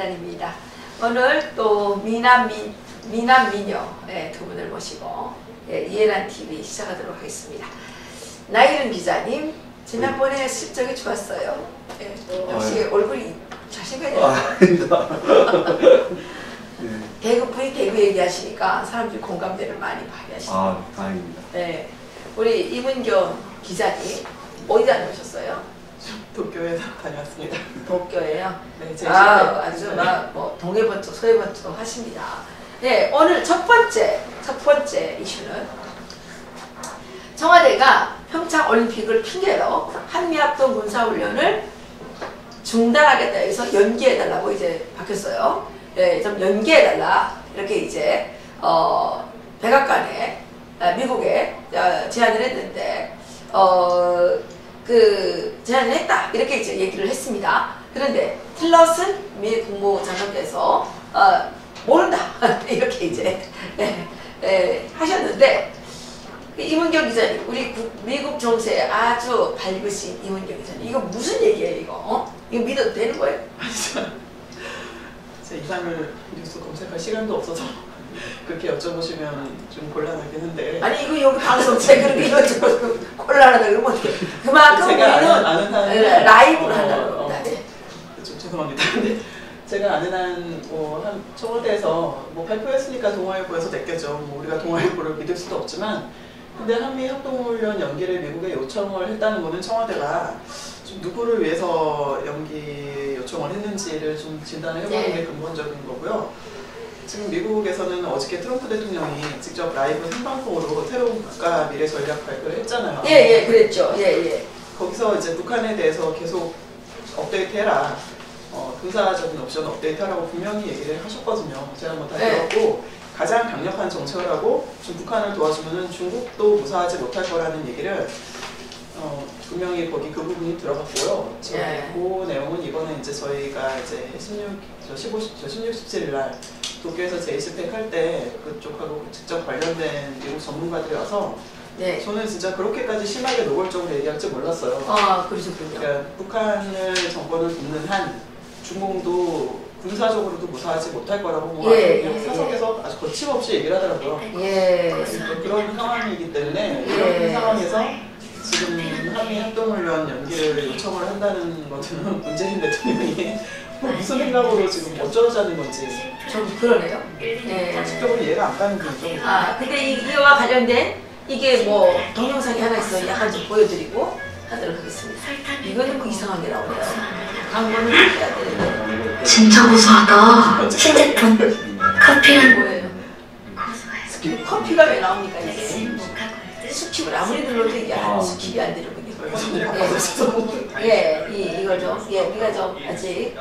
시간입니다. 오늘 또 미남미녀 두 분을 모시고 이해란 TV 시작하도록 하겠습니다. 나이른 기자님, 지난번에 실적이 좋았어요. 역시 얼굴이 자신감이 아닙니다. 개그분이 개그 얘기하시니까 사람들이 공감대를 많이 발휘하시네요. 아, 다행입니다. 네, 우리 이문경 기자님 어디 다녀오셨어요? 도쿄에 다녀왔습니다. 도쿄에요? 네, 제 아주 막 뭐 동해번쩍 서해번쩍 하십니다. 네, 오늘 첫 번째 이슈는 청와대가 평창 올림픽을 핑계로 한미합동 군사훈련을 중단하겠다 해서 연기해달라고 이제 바뀌었어요. 네, 좀 연기해달라 이렇게 이제 백악관에 미국에 제안을 했는데 그 제안을 했다 이렇게 이제 얘기를 했습니다. 그런데 틸러슨 미 국무장관께서 모른다 이렇게 이제 하셨는데 이문경 기자님, 우리 미국 정세에 아주 밝으신 이문경 기자님, 이거 무슨 얘기예요 이거? 이거 믿어도 되는 거예요? 제 이상을 뉴스 검색할 시간도 없어서 그렇게 여쭤보시면 좀 곤란하긴 한데. 아니 이거 여기 방송 제 그렇게 여쭤보고 곤란하다 그러면 어떡해. 그만큼 제가 우리는 아는 한 라이브를 한다는 겁니다. 네. 좀 죄송합니다. 근데 제가 아는 한 청와대에서 발표했으니까 동아일보에서 됐겠죠. 우리가 동아일보를 믿을 수도 없지만, 근데 한미 합동훈련 연기를 미국에 요청을 했다는 거는 청와대가 좀 누구를 위해서 연기 요청을 했는지를 좀 진단을 해보는 게 근본적인 거고요. 지금 미국에서는 어저께 트럼프 대통령이 직접 라이브 생방송으로 새로운 국가 미래 전략 발표를 했잖아요. 예, 그랬죠. 예. 거기서 이제 북한에 대해서 계속 업데이트해라. 군사적인 옵션 업데이트하라고 분명히 얘기를 하셨거든요. 제가 다 들었고, 가장 강력한 정책을 하고 좀 북한을 도와주면은 중국도 무사하지 못할 거라는 얘기를 분명히 거기 그 부분이 들어갔고요. 그 내용은 이번에 이제 저희가 이제 16, 17일 날 도쿄에서 제이스펙 할 때 그쪽하고 직접 관련된 미국 전문가들이 와서 저는 진짜 그렇게까지 심하게 노골적으로 얘기할 줄 몰랐어요. 아, 그러셨군요. 그러니까 북한을 정권을 돕는 한 중공도 군사적으로도 무사하지 못할 거라고 사석에서 아주 거침없이 얘기를 하더라고요. 그런 상황이기 때문에 이런 상황에서 지금 한미 합동훈련 연기를 요청을 한다는 것은 문재인 대통령이 무슨 생각으로 지금 어쩌자는 건지 좀 그러네요. 상식적으로 이해가 안 가는 거죠. 근데 이거와 관련된 이게 뭐 동영상이 하나 있어요. 약간 좀 보여드리고 하도록 하겠습니다. 이거는 뭐 이상한 게 나오네요. 광고는 해야 되는데. 진짜 고소하다. 신제품 커피는 뭐예요? 커피가 왜 나옵니까 이게? 스킵을 아무리 눌러도 이게 스킵이 안 되는 분이 이걸 좀 우리가 좀 아직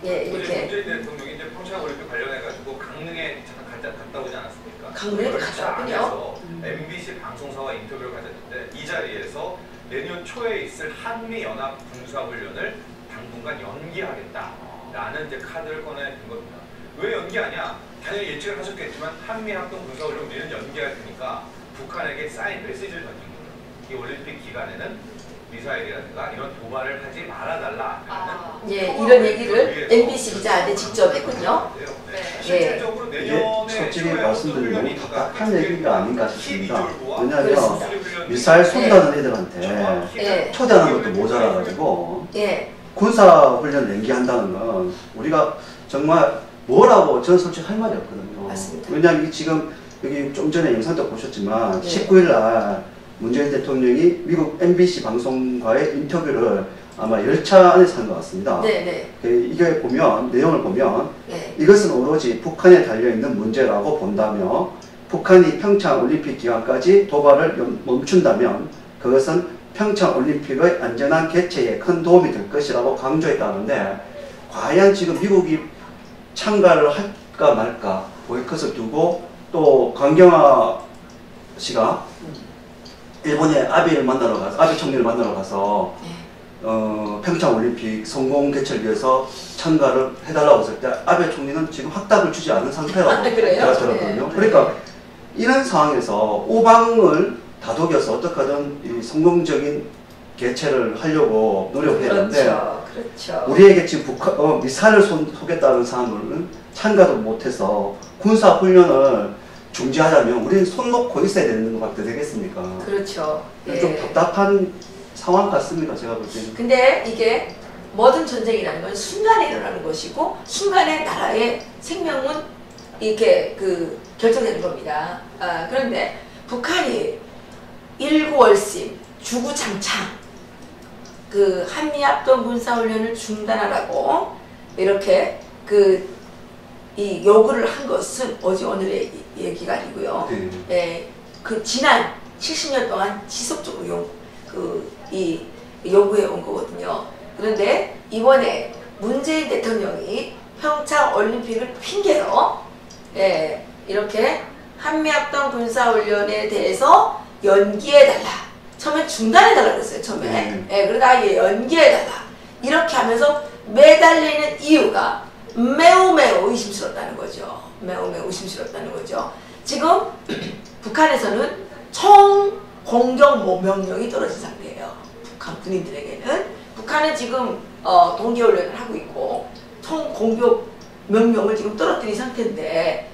이렇게 문재인 대통령이 이제 평창 올림픽 관련해가지고 강릉에 잠깐 갔다 오지 않았습니까? 강릉에 갔다 왔군요. MBC 방송사와 인터뷰를 가졌는데 이 자리에서 내년 초에 있을 한미 연합 군사훈련을 당분간 연기하겠다라는 이제 카드를 꺼내는 겁니다. 왜 연기하냐? 당연히 예측을 하셨겠지만 한미 합동 군사훈련 우리는 연기할 테니까 북한에게 쌓인 메시지를 던진 거예요. 이 올림픽 기간에는 미사일이라든가 이런 도발을 하지 말아달라. 이런 얘기를 MBC 기자한테 직접 했군요. 실질적으로 내년에 솔직히 말씀드리면 너무 답답한 얘기가 아닌가 싶습니다. 왜냐하면 미사일 쏜다는 애들한테 초대하는 것도 모자라가지고 군사훈련 연기한다는 건 우리가 정말 뭐라고 저는 솔직히 할 말이 없거든요. 맞습니다. 왜냐하면 지금 여기 좀 전에 영상도 보셨지만 19일 날 문재인 대통령이 미국 MBC 방송과의 인터뷰를 아마 열차 안에서 한 것 같습니다. 이게 보면 내용을 보면 이것은 오로지 북한에 달려있는 문제라고 본다며 북한이 평창 올림픽 기간까지 도발을 멈춘다면 그것은 평창 올림픽의 안전한 개최에 큰 도움이 될 것이라고 강조했다는데 과연 지금 미국이 참가를 할까 말까 보이콧을 두고 또 강경화 씨가 일본의 아베 총리를 만나러 가서 평창 올림픽 성공 개최를 위해서 참가를 해달라고 했을 때 아베 총리는 지금 확답을 주지 않은 상태라고 제가 들었거든요. 그러니까 이런 상황에서 오방을 다독여서 어떻게든 이 성공적인 개최를 하려고 노력해야 하는데 그렇죠. 우리에게 지금 미사일을 쏘겠다는 사람은 참가도 못해서 군사 훈련을 중지하자면 우리는 손 놓고 있어야 되는 것밖에 되겠습니까? 그렇죠. 좀 답답한 상황 같습니다. 제가 볼 때는. 근데 이게 모든 전쟁이라는 건 순간에 일어나는 것이고 순간에 나라의 생명은 이렇게 결정되는 겁니다. 그런데 북한이 일구월심, 주구장창 한미합동 군사훈련을 중단하라고 이렇게 이 요구를 한 것은 어제 오늘의 얘기가 아니고요. 지난 70년 동안 지속적으로 이 요구해 온 거거든요. 그런데 이번에 문재인 대통령이 평창 올림픽을 핑계로 이렇게 한미합동 군사훈련에 대해서 연기해달라. 처음에 중단해달라 그랬어요. 처음에. 그러다가 연기해달라. 이렇게 하면서 매달리는 이유가 매우 의심스럽다는 거죠. 매우 의심스럽다는 거죠. 지금 북한에서는 총 공격 명령이 떨어진 상태예요. 북한 군인들에게는. 북한은 지금 동계훈련을 하고 있고 총 공격 명령을 지금 떨어뜨린 상태인데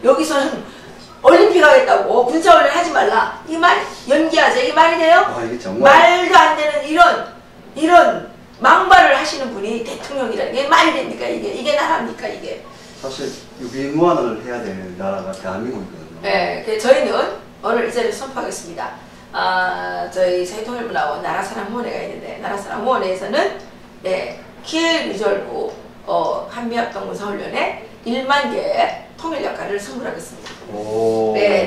여기서는 올림픽 하겠다고 군사훈련 하지 말라. 이 말 연기하자. 이 말이 돼요? 이게 정말 말도 안 되는 이런 망발을 하시는 분이 대통령이라는 게 말이 됩니까? 이게 나라입니까? 이게 사실 유비무환을 해야 될 나라가 대한민국이거든요. 저희는 오늘 이 자리를 선포하겠습니다. 저희 사회통일부 나온 나라사랑후원회가 있는데 나라사랑후원회에서는 키엘 리졸브 한미합동 군사훈련에 1만 개의 통일약가를 선물하겠습니다.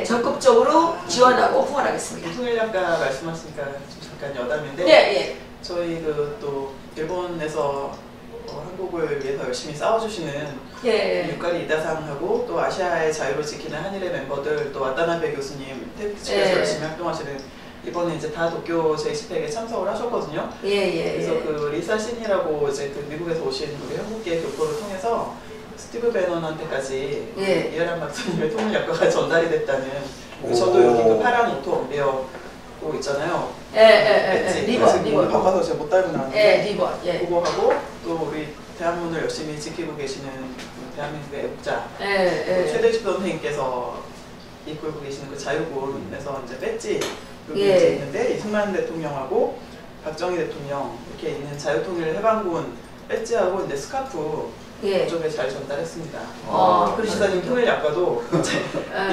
적극적으로 지원하고 후원하겠습니다. 통일약가 말씀하시니까 좀 잠깐 여담인데 저희 또 일본에서 한국을 위해서 열심히 싸워주시는 유카리 이다상하고 또 아시아의 자유를 지키는 한일의 멤버들 또 와타나베 교수님 태극기 측에서 열심히 활동하시는 이번에 이제 다 도쿄 제20회에 참석을 하셨거든요. 그래서 리사 신이라고 이제 미국에서 오신 우리 한국계 교포를 통해서 스티브 배넌한테까지 이해란 박사님의 통일약가가 전달이 됐다는 저도 여기 파란 오토 엉베어 있잖아요. 리본 바빠서 제가 못 달고 나왔는데 리본 그거 하고 또 우리 대한문을 열심히 지키고 계시는 대한민국의 애국자 최대집 선생님께서 이끌고 계시는 그 자유군에서 이제 배지 여기 이제 있는데 이승만 대통령하고 박정희 대통령 이렇게 있는 자유통일 해방군 배지하고 이제 스카프 그쪽에 잘 전달했습니다. 박사님 통일약가도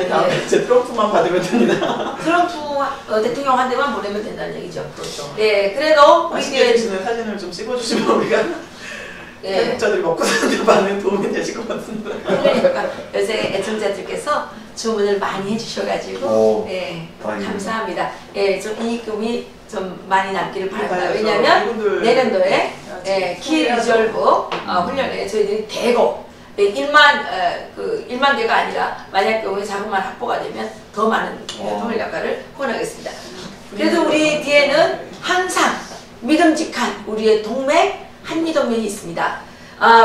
이 다음에 이제 트럼프만 받으면 됩니다. 트럼프 대통령한테만 보내면 된다는 얘기죠. 그렇죠. 그래도 맛있게 드시는 사진을 좀 찍어주시면 우리가 태국자들이 먹고 사는데 많은 도움이 되실 것 같습니다. 그러니까 요새 애청자들께서 주문을 많이 해주셔가지고 감사합니다. 좀 이익금이 좀 많이 남기를 바랍니다. 왜냐하면 내년도에 키엘 리졸브 훈련에 저희들이 대거 1만 개가 아니라 만약 경우에 자금만 확보가 되면 더 많은 통일약가를 후원하겠습니다. 그래도 우리 뒤에는 항상 믿음직한 우리의 동맹 한미동맹이 있습니다.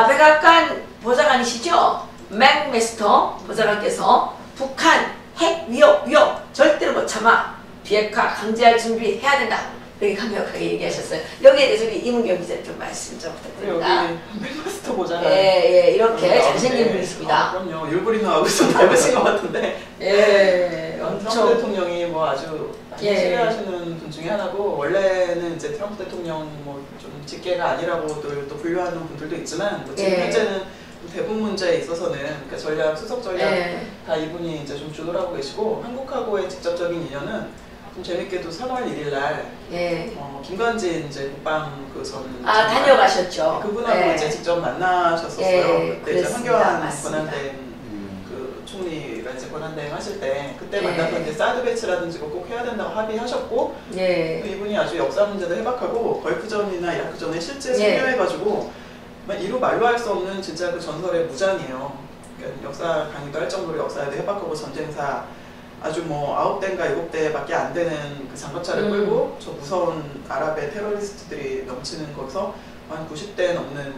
백악관 보좌관이시죠? 맥메스터 보좌관께서 북한 핵 위협 절대로 못 참아 비핵화 강제할 준비해야 된다. 이렇게 강력하게 얘기하셨어요. 여기에 대해서 우리 이문경 기자님 좀 말씀 좀 부탁드립니다. 여기 맥메스터 보좌관 이렇게 잘생긴 분이십니다. 그럼요. 율브리노하고 좀 닮으신 것 같은데 트럼프 대통령이 아주 신뢰하시는 분 중에 하나고 원래는 이제 트럼프 대통령 좀 직계가 아니라고들 또 분류하는 분들도 있지만 지금 현재는 대북 문제에 있어서는 그러니까 전략 수석 전략 다 이분이 이제 좀 주도를 하고 계시고 한국하고의 직접적인 인연은 좀 재밌게도 3월 1일 날 김관진 이제 국방 전 다녀가셨죠. 그분하고 이제 직접 만나셨었어요. 그때 이제 황교안 권한대행 총리가 이제 권한대행 하실 때 그때 만나서 이제 사드 배치라든지 꼭 해야 된다고 합의하셨고 이분이 아주 역사 문제도 해박하고 걸프전이나 이라크전에 실제 참여해가지고 이루 말로 할 수 없는 진짜 그 전설의 무장이에요. 그러니까 역사 강의도 할 정도로 역사에도 해박하고 전쟁사 아주 9대인가 7대밖에 안 되는 그 장갑차를 끌고 저 무서운 아랍의 테러리스트들이 넘치는 거기서 한 90대 넘는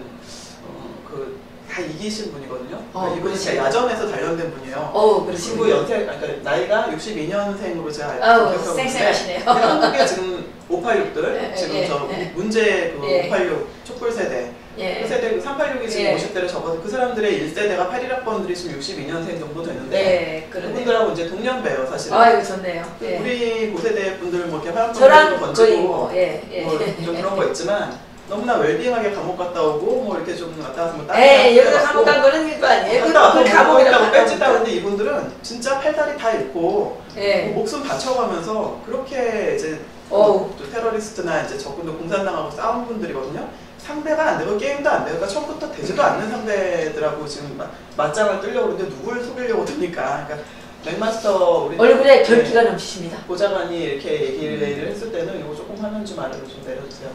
다 이기신 분이거든요. 이분이 진짜 야전에서 단련된 분이에요. 친구 연세, 그러니까 나이가 62년생으로 제가 기억하고 있는데 쌩쌩하시네요. 한국에 지금 586들 지금 저 문제 586 촛불 세대, 예. 그 세대 386이 지금 예. 50대를 접어서 그 사람들의 1세대가 81학번들이 지금 62년생 정도 되는데 예, 그분들하고 이제 동년배예요 사실은. 아이고 좋네요. 예. 우리 고세대 분들 뭐 이렇게 화학적으로 저랑 던지고 거의 뭐, 좀 그런 거 있지만 너무나 웰빙하게 감옥 갔다 오고 뭐 이렇게 좀 갔다 와서 뭐 여기서 감옥 간 거는 일도 아니에요. 갔다 와서 감옥이라고 뺐지다 근데 이분들은 진짜 팔다리 다 잃고 예. 뭐 목숨 바쳐가면서 그렇게 이제 어우. 또 테러리스트나 이제 적군도 공산당하고 싸운 분들이거든요. 상대가 안 되고 게임도 안 되고 그러니까 처음부터 되지도 않는 상대들하고 지금 맞짱을 뜨려고 그러는데 누굴 속이려고 드니까 그러니까 맥마스터 우리 얼굴에 결기가 넘치십니다. 보좌관이 이렇게 얘기를 했을 때는 이거 조금 화면 좀 아래로 좀 내려주세요.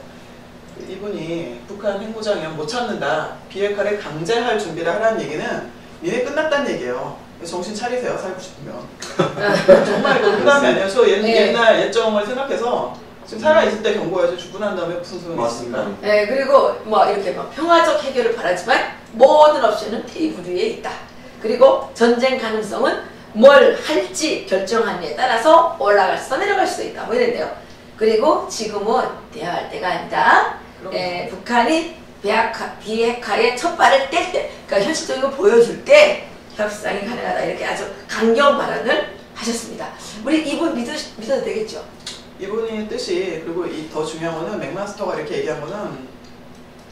이분이 북한 핵무장이면 못 참는다. 비핵화를 강제할 준비를 하라는 얘기는 니네 끝났다는 얘기예요. 정신 차리세요. 살고 싶으면. 정말 이거 농담이 아니에요. 저 옛날 예정을 생각해서 지금 살아있을 때 경고해야지 죽고 난 다음에 무슨 소용이 있습니까? 네, 그리고 뭐 이렇게 뭐 평화적 해결을 바라지만 모든 옵션은 테이블 위에 있다. 그리고 전쟁 가능성은 뭘 할지 결정하느냐에 따라서 올라갈서 내려갈 수도 있다. 뭐 이랬는데요. 그리고 지금은 대화할 때가 아니다. 북한이 비핵화의 첫 발을 뗄 때, 그러니까 현실적으로 보여줄 때 협상이 가능하다. 이렇게 아주 강경 발언을 하셨습니다. 우리 이분 믿어도 되겠죠? 이분의 뜻이, 그리고 더 중요한 거는 맥마스터가 이렇게 얘기한 거는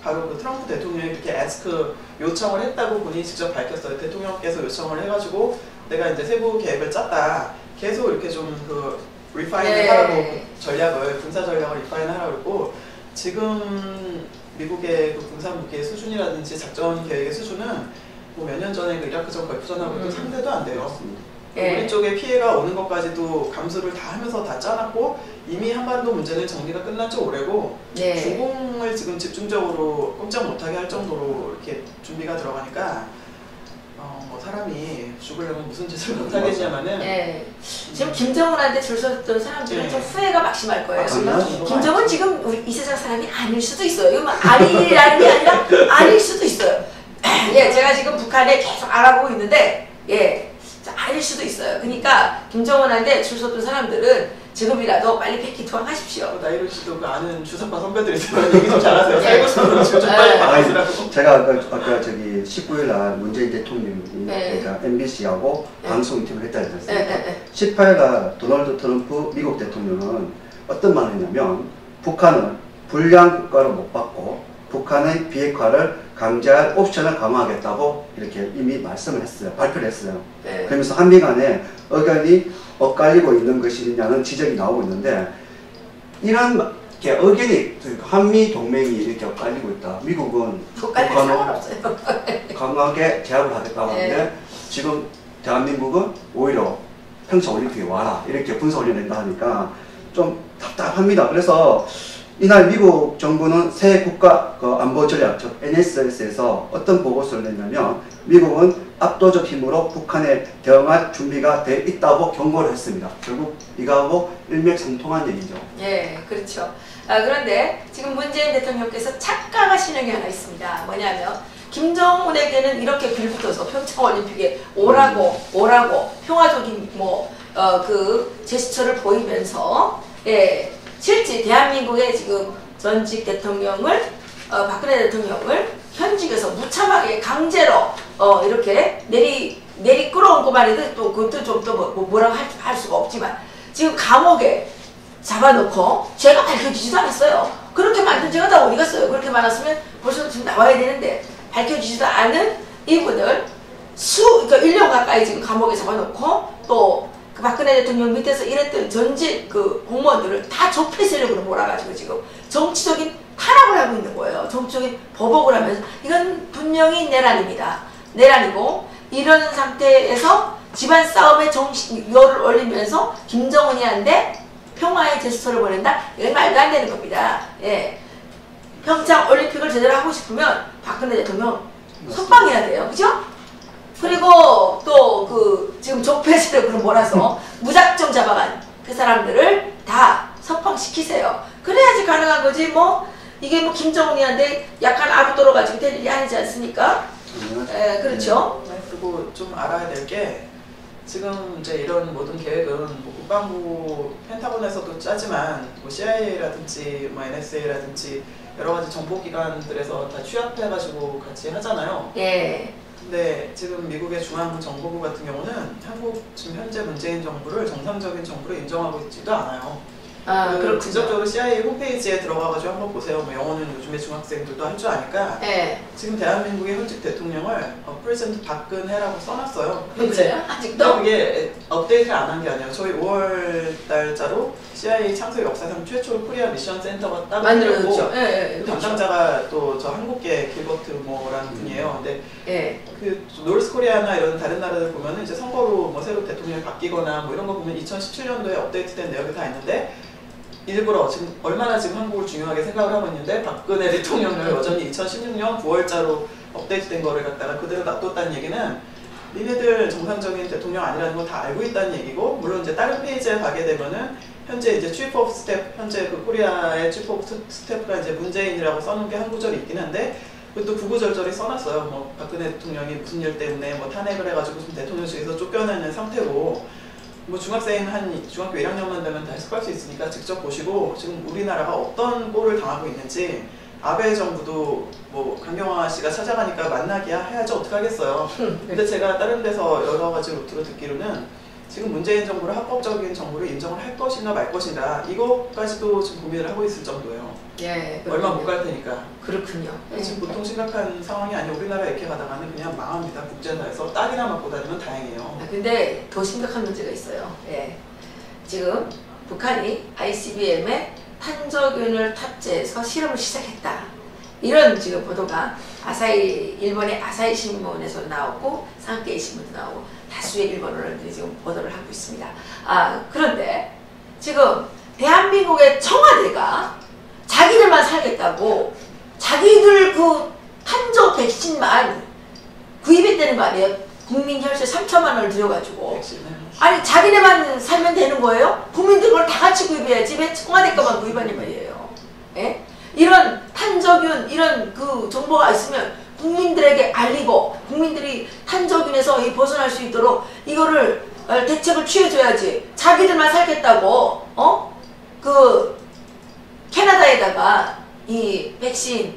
바로 그 트럼프 대통령이 이렇게 애스크 요청을 했다고 본인이 직접 밝혔어요. 대통령께서 요청을 해가지고 내가 이제 세부 계획을 짰다. 계속 이렇게 좀 그 리파인을 하라고 전략을, 군사 전략을 리파인을 하라고 했고, 지금 미국의 그 군사 무기의 수준이라든지 작전 계획의 수준은 뭐 몇 년 전에 그 이라크전 걸프전하고도 상대도 안 돼요. 우리 쪽에 피해가 오는 것까지도 감수를 다 하면서 다 짜놨고 이미 한반도 문제는 정리가 끝난 지 오래고 주공을 지금 집중적으로 꼼짝 못하게 할 정도로 이렇게 준비가 들어가니까 뭐 사람이 죽으려면 무슨 짓을 못하겠냐마는 지금 김정은한테 줄 섰던 사람들은 좀 후회가 막심할 거예요. 김정은 지금 우리 이 세상 사람이 아닐 수도 있어요. 이거 아니라는 게 아니라 아닐 수도 있어요. 제가 지금 북한에 계속 알아보고 있는데 아닐 수도 있어요. 그러니까 김정은한테 줄 섰던 사람들은 지금이라도 빨리 백기투항 하십시오. 나이로 씨도 그 아는 주사파 선배들 있으면 얘기 좀 잘하세요. 살고 싶으면 좀 빨리 말하시라고. 제가 아까 저기 19일 날 문재인 대통령이 MBC하고 방송 인터뷰를 했다 했잖아요. 18일 도널드 트럼프 미국 대통령은 어떤 말을 했냐면 북한은 불량 국가로 못 받고 북한의 비핵화를 강제할 옵션을 강화하겠다고 이렇게 이미 말씀을 했어요. 발표를 했어요. 그러면서 한미 간에 의견이 엇갈리고 있는 것이냐는 지적이 나오고 있는데 이런 의견이 한미 동맹이 이렇게 엇갈리고 있다. 미국은 북한을 강하게 제압을 하겠다고 하는데 지금 대한민국은 오히려 평창올림픽에 와라 이렇게 분석을 낸다 하니까 좀 답답합니다. 그래서 이날 미국 정부는 새 국가 안보 전략, 즉 NSS에서 어떤 보고서를 냈냐면 미국은 압도적 힘으로 북한에 대응할 준비가 돼 있다고 경고를 했습니다. 결국 이거하고 일맥상통한 얘기죠. 그렇죠. 그런데 지금 문재인 대통령께서 착각하시는 게 하나 있습니다. 뭐냐면 김정은에게는 이렇게 빌붙어서 평창올림픽에 오라고 평화적인 그 제스처를 보이면서 실제 대한민국의 지금 전직 대통령을 박근혜 대통령을 현직에서 무참하게 강제로 이렇게 내리 끌어온고만 해도 또 그것도 좀 또 뭐라고 할 수가 없지만 지금 감옥에 잡아놓고 죄가 밝혀지지도 않았어요. 그렇게 만든 죄가 다 어디 갔어요? 그렇게 많았으면 벌써 지금 나와야 되는데 밝혀지지도 않은 이분을 그러니까 1년 가까이 지금 감옥에 잡아놓고 또 그 박근혜 대통령 밑에서 일했던 전직 그 공무원들을 다 적폐 세력으로 몰아가지고 지금 정치적인 탄압을 하고 있는 거예요. 정치적인 보복을 하면서 이건 분명히 내란입니다. 내란이고 이런 상태에서 집안 싸움에 열을 올리면서 김정은이한테 평화의 제스처를 보낸다? 이건 말도 안 되는 겁니다. 평창 올림픽을 제대로 하고 싶으면 박근혜 대통령 석방해야 돼요. 그죠? 그리고 또 그 지금 적폐 세력으로 몰아서 무작정 잡아간 그 사람들을 다 석방시키세요. 그래야지 가능한 거지 이게 김정은이한테 약간 아부 떨어가지고 될 일이 아니지 않습니까? 그렇죠. 그리고 좀 알아야 될 게 지금 이제 이런 모든 계획은 국방부 펜타곤에서도 짜지만 CIA라든지 NSA라든지 여러 가지 정보기관들에서 다 취합해가지고 같이 하잖아요. 예. 근데 지금 미국의 중앙정보부 같은 경우는 한국 지금 현재 문재인 정부를 정상적인 정부로 인정하고 있지도 않아요. 직접적으로 CIA 홈페이지에 들어가가지고 한번 보세요. 뭐 영어는 요즘에 중학생들도 할 줄 아니까. 네. 지금 대한민국의 현직 대통령을 프레젠트 박근혜라고 써놨어요. 그래요? 아직도? 그게 업데이트를 안 한 게 아니에요. 저희 5월 달자로 CIA 창설 역사상 최초로 코리아 미션 센터가 딱 만들었고 담당자가 또 저 한국계 길버트 모라는 분이에요. 근데 그 노르스 코리아나 이런 다른 나라들 보면은 이제 선거로 뭐 새로 대통령이 바뀌거나 뭐 이런 거 보면 2017년도에 업데이트된 내용이 다 있는데 일부러 지금 얼마나 지금 한국을 중요하게 생각을 하고 있는데 박근혜 대통령을 여전히 2016년 9월자로 업데이트된 거를 갖다가 그대로 놔뒀다는 얘기는 니네들 정상적인 대통령 아니라는 걸 다 알고 있다는 얘기고, 물론 이제 다른 페이지에 가게 되면은 현재 이제 Chief of Staff, 현재 그 코리아의 Chief of Staff가 이제 문재인이라고 써놓은 게 한 구절이 있긴 한데 그것도 구구절절히 써놨어요. 뭐 박근혜 대통령이 무슨 일 때문에 뭐 탄핵을 해가지고 지금 대통령실에서 쫓겨나는 상태고, 뭐 중학생 한 중학교 1학년만 되면 다 해석할 수 있으니까 직접 보시고 지금 우리나라가 어떤 꼴을 당하고 있는지. 아베 정부도 뭐 강경화 씨가 찾아가니까 만나기야 해야지 어떡하겠어요. 근데 제가 다른 데서 여러 가지 루트로 듣기로는 지금 문재인 정부를 합법적인 정부를 인정을 할 것이나 말 것인가 이것까지도 지금 고민을 하고 있을 정도예요. 예, 얼마 못 갈 테니까. 그렇군요. 지금 보통 심각한 상황이 아니고 우리나라 이렇게 가다가는 그냥 망합니다. 국제사에서 딱이나 맞고 다니면 다행이에요. 근데 더 심각한 문제가 있어요. 예. 지금 북한이 ICBM에 탄저균을 탑재해서 실험을 시작했다. 이런 지금 보도가 일본의 아사히 신문에서 나오고 산케이 신문도 나오고 다수의 일본 언론들이 지금 보도를 하고 있습니다. 그런데 지금 대한민국의 청와대가 자기들만 살겠다고 자기들 그 탄저 백신만 구입했다는 거 아니에요? 국민 혈세 3천만 원을 들여가지고. 아니 자기네만 살면 되는 거예요? 국민들 그걸 다 같이 구입해야지 왜 청와대 것만 구입하는 말이에요. 예? 이런 탄저균 이런 그 정보가 있으면 국민들에게 알리고 국민들이 탄저균에서 벗어날 수 있도록 이거를 대책을 취해줘야지. 자기들만 살겠다고 그 캐나다에다가 이 백신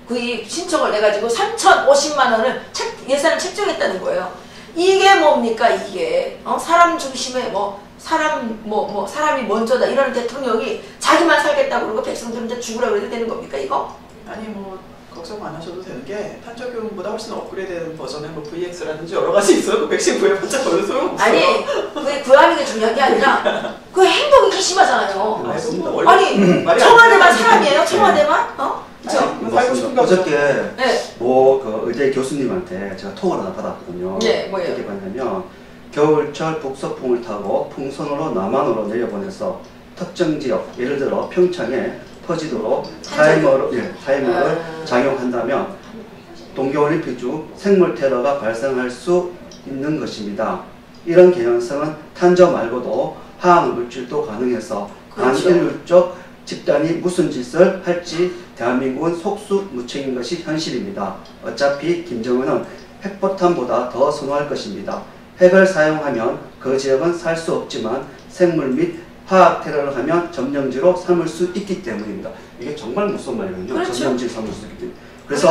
구입 신청을 내가지고 3,050만 원을 예산을 책정했다는 거예요. 이게 뭡니까 이게 사람 중심에 사람이 먼저다 이러는 대통령이 자기만 살겠다고 그러고 백성들한테 죽으라고 해도 되는 겁니까 이거? 아니 뭐 걱정 안 하셔도 되는 게 탄저균보다 훨씬 업그레이드된 버전의 뭐 VX라든지 여러 가지 있어요. 그 백신 구해봤자 별로 소용없어요. 아니 그게 구하는 게 중요한 게 아니라 그 행동이 괘씸하잖아요. 맞습니다. 아니 청와대만 사람이에요? 청와대만? 어저께 그 의대 교수님한테 제가 톡을 하나 받았거든요. 네, 뭐예요? 어떻게 받냐면 겨울철 북서풍을 타고 풍선으로 남한으로 내려보내서 특정 지역, 예를 들어 평창에 퍼지도록 타이머를 장용한다면 동계올림픽 중 생물 테러가 발생할 수 있는 것입니다. 이런 개연성은 탄저 말고도 화학 물질도 가능해서 반인륜적 집단이 무슨 짓을 할지 대한민국은 속수무책인 것이 현실입니다. 어차피 김정은은 핵폭탄보다 더 선호할 것입니다. 핵을 사용하면 그 지역은 살 수 없지만 생물 및 화학 테러를 하면 점령지로 삼을 수 있기 때문입니다. 이게 정말 무슨 말이거든요. 그렇죠. 점령지로 삼을 수 있기 때문에. 그래서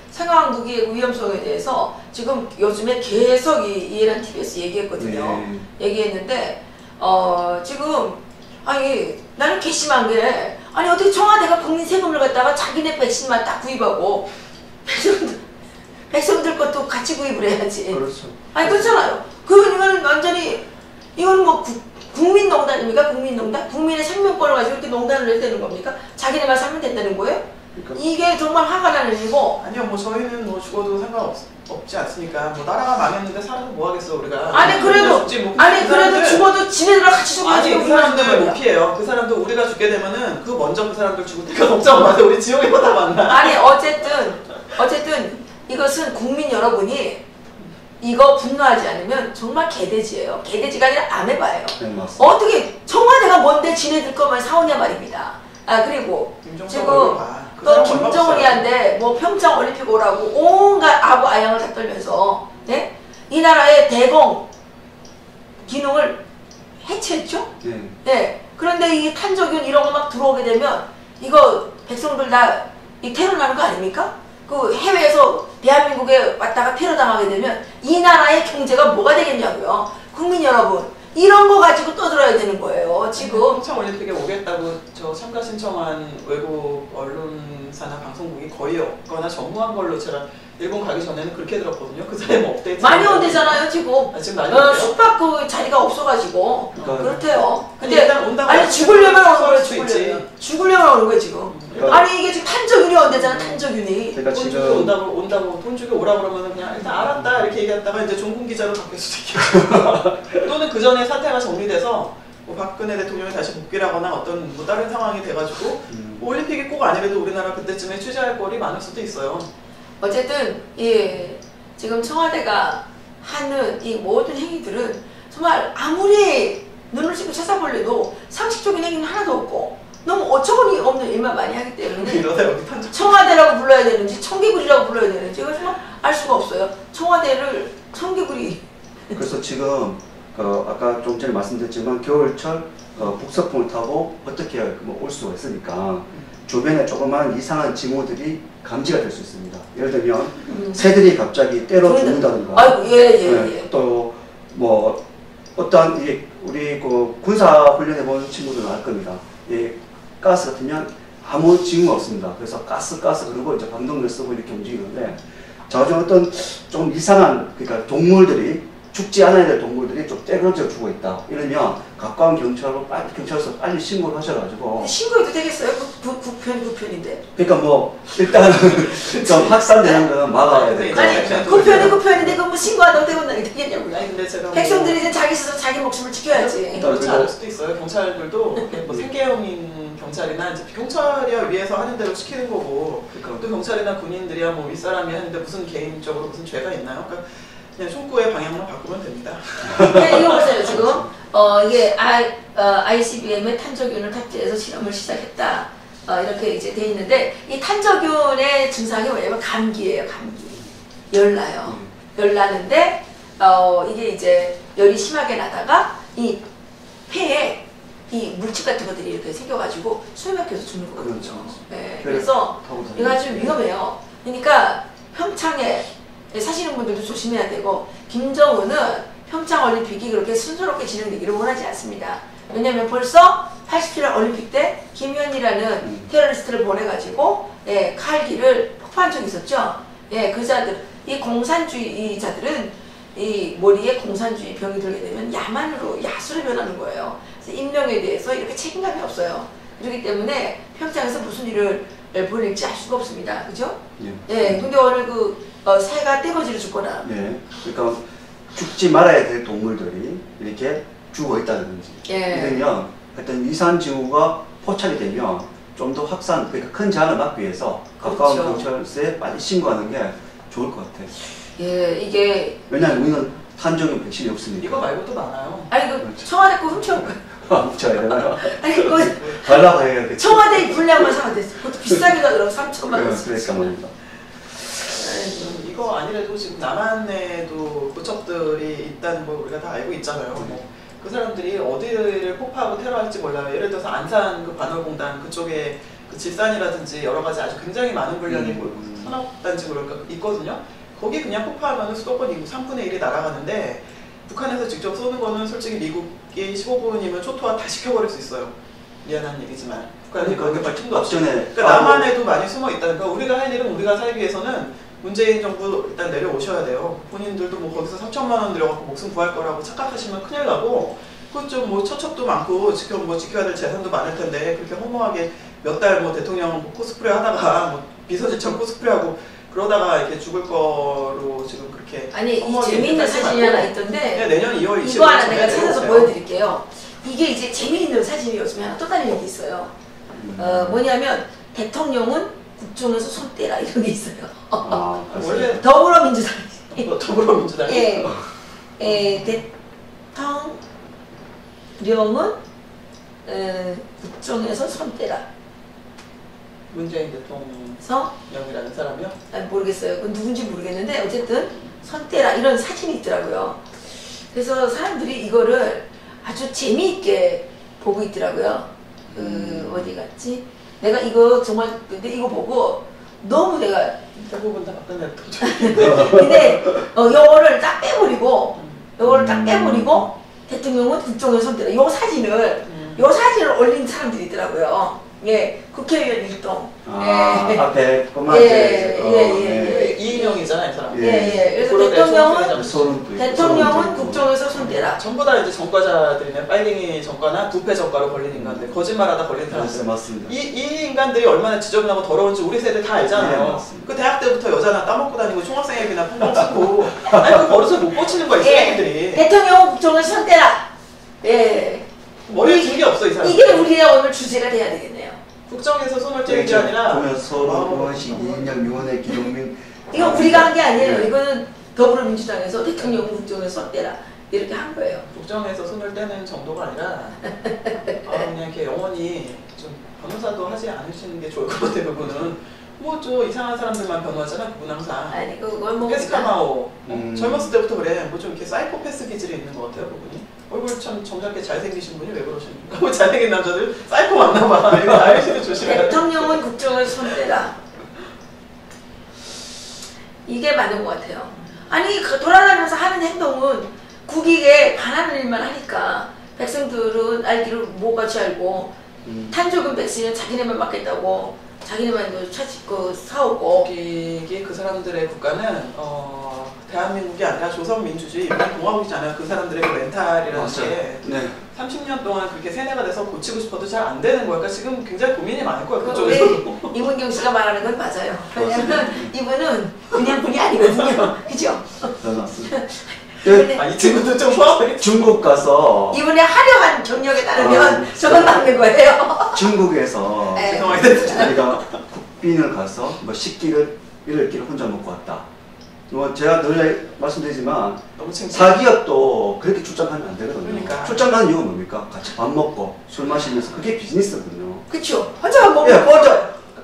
생화학무기의 위험성에 대해서 지금 요즘에 계속 이해란 TV에서 얘기했거든요. 얘기했는데 지금 나는 괘씸한 게 어떻게 청와대가 국민 세금을 갖다가 자기네 백신만 딱 구입하고 백성들 것도 같이 구입을 해야지. 그렇죠. 그렇잖아요. 이거는 완전히 이건 뭐 국민농단입니까? 국민농단? 국민의 생명권을 가지고 이렇게 농단을 해야 되는 겁니까? 자기네만 살면 된다는 거예요? 그러니까. 이게 정말 화가 나는 일이고. 아니요, 뭐 저희는 뭐 죽어도 상관없지 않습니까? 뭐 나라가 망했는데 살아서 뭐 하겠어 우리가. 그래도 죽어도 지네들랑 같이 죽어야지. 그 사람들 못 피해요. 그 사람들 우리가 죽게 되면은 먼저 그 사람들 죽을 때가 걱정 마세요. 우리 지옥에 다 만나. 어쨌든 이것은 국민 여러분이 이거 분노하지 않으면 정말 개돼지예요. 개돼지가 아니라 아메바예요. 네, 어떻게 청와대가 뭔데 지네들 것만 사오냐 말입니다. 그리고 지금 또 김정은이한테 뭐 평창 올림픽 오라고 온갖 아부아양을 다 떨면서 이 나라의 대공 기능을 해체했죠. 그런데 이 탄저균 이런 거 막 들어오게 되면 이거 백성들 다 이 테러 나는 거 아닙니까? 그 해외에서 대한민국에 왔다가 테러 당하게 되면 이 나라의 경제가 뭐가 되겠냐고요. 국민 여러분. 이런 거 가지고 떠들어야 되는 거예요. 지금 평창올림픽에 오겠다고 저 참가 신청한 외국 언론사나 방송국이 거의 없거나 전무한 걸로 제가 일본 가기 전에는 그렇게 들었거든요. 그 사이에 뭐 업데이트 많이 온대잖아요 지금. 지금 많이 온대요? 숙박 그 자리가 없어가지고 그렇대요. 근데 일단 온다고 아니 죽으려면 오는 거예요. 있지. 죽으려면 오는 거예요 지금. 아니 이게 지금 탄저균이 온대잖아. 탄저균이. 그러니까 돈 주고 지금 온다고 돈 주고 오라 그러면은 그냥 일단 알았다 이렇게 얘기했다가 이제 종군 기자로 바뀔 수도 있겠고 또는 그 전에 사태가 정리돼서 뭐 박근혜 대통령이 다시 복귀하거나 어떤 뭐 다른 상황이 돼가지고 뭐 올림픽이 꼭 아니래도 우리나라 그때쯤에 취재할 거리 많을 수도 있어요. 어쨌든 예 지금 청와대가 하는 이 모든 행위들은 정말 아무리 눈을 씻고 찾아볼래도 상식적인 행위는 하나도 없고 너무 어처구니 없는 일만 많이 하기 때문에 이러다 여기 탄적 청와대라고 불러야 되는지 청개구리라고 불러야 되는지 이거 정말 알 수가 없어요. 청와대를 청개구리. 그래서 지금 아까 좀 전에 말씀드렸지만 겨울철 북서풍을 타고 어떻게 올 수가 있으니까 주변에 조그마한 이상한 징후들이 감지가 될 수 있습니다. 예를 들면 새들이 갑자기 때려 죽는다든가 아이고 예. 또 뭐 어떠한 우리 그 군사 훈련해 본 친구들은 알 겁니다. 가스 같으면 아무 징후 없습니다. 그래서 가스 그리고 이제 방독면 쓰고 이렇게 움직이는데 자주 어떤 좀 이상한 그러니까 동물들이 죽지 않아야 될 동물들이 좀 때려져 주고 있다. 이러면 가까운 경찰서 빨리 신고를 하셔가지고. 신고해도 되겠어요? 구편인데. 그러니까 뭐 일단은 좀 확산되는 거는 막아야 돼. 아니 구편인데 그거 뭐 신고한다고 되겠냐고요. 아니 근데 제가 백성들이 이제 자기 스스로 자기 목숨을 지켜야지. 그렇지 않을 수도 있어요. 경찰들도 뭐 생계형인 경찰이나 이제 경찰이야 위에서 하는 대로 시키는 거고 또 경찰이나 군인들이야 뭐 윗사람이 하는데 무슨 개인적으로 무슨 죄가 있나요? 그러니까 그냥 총구의 방향만 바꾸면 됩니다. 네, 이거 보세요. 지금 이게 ICBM의 탄저균을 탑재해서 실험을 시작했다. 이렇게 이제 돼 있는데 이 탄저균의 증상이 뭐냐면 감기예요. 감기. 열나요. 열나는데 이게 이제 열이 심하게 나다가 이 폐에 이 물질 같은 것들이 이렇게 생겨가지고 숨이 막혀서 죽는 거거든요. 네, 그래서 이거 아주 위험해요. 그러니까 평창에 사시는 분들도 조심해야 되고 김정은은 평창올림픽이 그렇게 순조롭게 진행되기를 원하지 않습니다. 왜냐하면 벌써 87년 올림픽 때 김현이라는 테러리스트를 보내가지고 칼기를 폭파한 적이 있었죠. 그자들 이 공산주의자들은 이 머리에 공산주의 병이 들게 되면 야만으로 야수로 변하는 거예요. 그래서 인명에 대해서 이렇게 책임감이 없어요. 그렇기 때문에 평창에서 무슨 일을 벌일지 알 수가 없습니다. 그죠? 근데 오늘 새가 떼거지로 죽거나. 그러니까 죽지 말아야 될 동물들이 이렇게 죽어 있다든지. 이러면 어떤 위산 징후가 포착이 되면 좀 더 확산, 그러니까 큰 재앙을 막기 위해서 가까운 경찰서에 빨리 신고하는 게 좋을 것 같아요. 이게 왜냐하면 우리는 탄저균 백신이 없으니까. 이거 말고도 많아요. 아니 청와대 거 훔쳐온 거야. 훔쳐야 되나요? 아니 그거 달라고 해야겠지. 청와대 분량만 사면 됐어. 그것도 비싸게 가더라고 3천만 원. 그러니까 말입니다. 이거 아니래도 지금 남한에도 고척들이 있다는 걸 우리가 다 알고 있잖아요. 그 사람들이 어디를 폭파하고 테러할지 몰라요. 예를 들어서 안산 그 반월공단 그쪽에 그 질산이라든지 여러 가지 아주 굉장히 많은 분량이 산업단지로 있거든요. 거기 그냥 폭파하면 수도권 인구 3분의 1이 날아가는데 북한에서 직접 쏘는 거는 솔직히 미국이 15분이면 초토화 다 시켜버릴 수 있어요. 미안한 얘기지만 북한이 그렇게 발전도 없이. 그러니까 남한에도 많이 숨어 있다니까. 우리가 할 일은 우리가 살기 위해서는 문재인 정부 일단 내려오셔야 돼요. 본인들도 뭐 거기서 3천만 원 들여갖고 목숨 구할 거라고 착각하시면 큰일 나고 그건 좀 뭐 처첩도 많고 지켜야 될 재산도 많을 텐데 그렇게 허무하게 몇 달 뭐 대통령 뭐 코스프레 하다가 뭐 비서실장 코스프레하고 그러다가 이렇게 죽을 거로 지금 그렇게. 아니 이 재미있는 사진이 하나 있던데 내년 2월 25일 이거 하나 내가 찾아서 보여드릴게요. 이게 이제 재미있는 사진이 요즘에 하나 또 다른 게 있어요. 뭐냐면 대통령은 국정에서 손 떼라 이런 게 있어요. 원래 더불어민주당. 더불어민주당. 대통령은 국정에서 손 떼라. 문재인 대통령이라는 사람이요? 모르겠어요. 그건 누군지 모르겠는데 어쨌든 손 떼라 이런 사진이 있더라고요. 그래서 사람들이 이거를 아주 재미있게 보고 있더라고요. 어디 갔지? 내가 이거 정말 근데 이거 보고 너무 내가 대부분 다 박근혜 근데 요거를 딱 빼버리고 대통령은 국정에 손대라. 요 사진을 올린 사람들이 있더라고요. 예, 국회의원 일동. 앞에 이인영이잖아요, 이 사람. 그래서 대통령은 국정에서 손대라. 전부 다 이제 전과자들이네. 빨갱이 전과나 부패 전과로 걸린 인간들, 거짓말하다 걸린 사람들. 맞습니다. 이 인간들이 얼마나 지저분하고 더러운지 우리 세대 다 알잖아요. 그 대학 때부터 여자나 따먹고 다니고 총학생회비나 펑펑 쓰고 아니 그 버릇을 못 고치는 거야, 이 새끼들이. 대통령은 국정에서 손대라. 예. 머리에 둔 게 없어, 이 사람. 이게 우리의 오늘 주제가 돼야 되겠네요. 국정에서 손을 떼는 게 아니라 보면 서울시 이인영 유원회 기동민 이거 우리가 한 게 아니에요. 이거는 더불어민주당에서 대통령 국정에서 손대라 이렇게 한 거예요. 국정에서 손을 떼는 정도가 아니라 그냥 이렇게 영원히 좀 변호사도 하지 않으시는 게 좋을 것 같아요. 그분은 뭐 저 이상한 사람들만 변호하잖아. 그분 항상 아니 그건 뭐 페스카마오 젊었을 때부터 그래. 뭐 좀 이렇게 사이코패스 기질이 있는 것 같아요. 그분이 얼굴 참 점잖게 잘생기신 분이 왜 그러십니까? 뭐 잘생긴 남자들 사이코 맞나봐. 이거 아저씨도 조심해야 돼. 대통령은 국정에서 손대라. 이게 맞는 것 같아요. 아니 돌아다니면서 하는 행동은 국익에 반하는 일만 하니까 백성들은 알기를 뭐같이 알고 탄조금 백신은 자기네만 맞겠다고 자기네만 사오고 국익이 그 사람들의 국가는 대한민국이 아니라 조선민주주의 공화국이잖아요. 그 사람들의 그 멘탈이라는 게 30년 동안 그렇게 세뇌가 돼서 고치고 싶어도 잘 안 되는 거니까 지금 굉장히 고민이 많을 거예요. 그쪽에서도. 이문경 씨가 말하는 건 맞아요. 왜냐면 이분은 그냥 분이 아니거든요. 그죠? 이 친구도 좀 중국 가서 이분의 화려한 경력에 따르면 저건 맞는 거예요. 중국에서 우리가 국빈을 가서 뭐 10끼를 1끼를 혼자 먹고 왔다. 뭐 제가 늘 말씀드리지만 사기업도 그렇게 출장하면 안 되거든요. 그러니까. 출장 가는 이유가 뭡니까? 같이 밥 먹고 술 마시면서 그게 비즈니스거든요. 그렇죠. 혼자만 먹고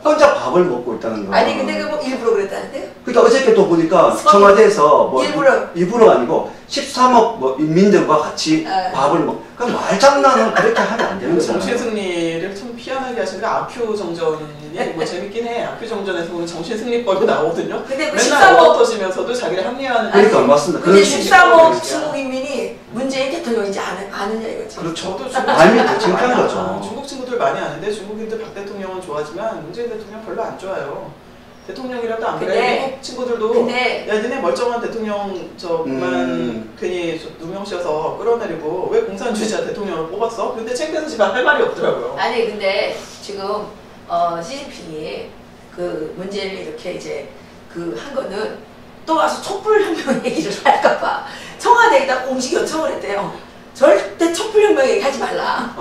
혼자 밥을 먹고 있다는 거. 아니 근데 그거 일부러 그랬다는데요? 그러니까 어저께 또 보니까 청와대에서 뭐 일부러 아니고 13억 뭐 인민들과 같이 밥을 먹. 그럼 말장난은 그렇게 하면 안 되는 거잖아요. 정신승리를 참 희한하게 하시니까 아큐 정전이 뭐 재밌긴 해. 아큐 정전에서 보면 정신승리법이 나오거든요. 근데 그 맨날 얻어터시면서도 자기를 합리화하는. 그러니까 맞습니다. 근데 13억 중국 인민이 문재인 대통령인지 아느냐 이거죠. 그렇죠. 알면 창피한 거죠. 중국 친구들 많이 아는데 중국인들 박 대통령은 좋아하지만 문재인 대통령 별로 안 좋아요. 대통령이라도 안 그래. 미국 친구들도 야 니네 멀쩡한 대통령 그만 괜히 누명 씌워서 끌어내리고 왜 공산주의자 대통령을 뽑았어? 근데 창피해서 집안 할 말이 없더라고요. 아니 근데 지금 시진핑이 그 문재인을 이렇게 이제 한 거는 또 와서 촛불혁명 얘기를 할까봐 청와대에다 공식 요청을 했대요. 절대 촛불혁명 얘기하지 말라.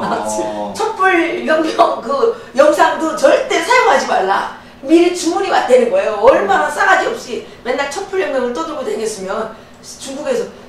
촛불혁명 그 영상도 절대 사용하지 말라. 미리 주문이 왔다는 거예요. 얼마나 싸가지 없이 맨날 촛불혁명을 떠들고 다녔으면